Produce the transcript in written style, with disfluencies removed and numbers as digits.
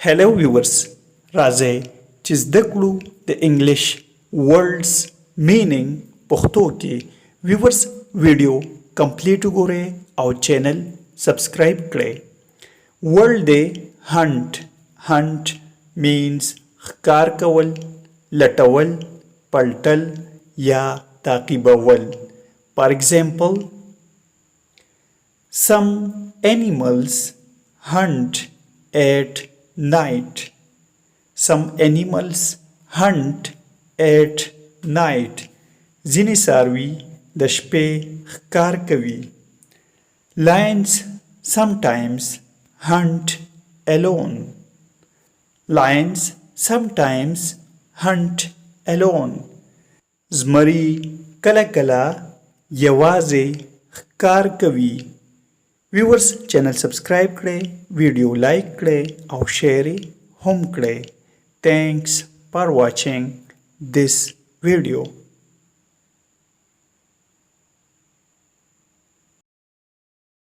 Hello viewers, Raje چې زده کړو د انګلیش ورډز مینینګ پښتو کې viewers ویډیو کمپلیټ وګورئ او چینل سبسکرایب کړئ. ورډ دی هنټ means ښکار کول، لټول، پلټل یا تعقیبول. For example, some animals hunt at night. Some animals hunt at night. ځینې څاروي د شپې ښکار کوي. Lions sometimes hunt alone. Lions sometimes hunt alone. زمري کله کله یوازې ښکار کوي. ویورز چینل سبسکرایب کړئ، ویډیو لایک کړئ او شیر هم کړئ. Thanks for watching this video.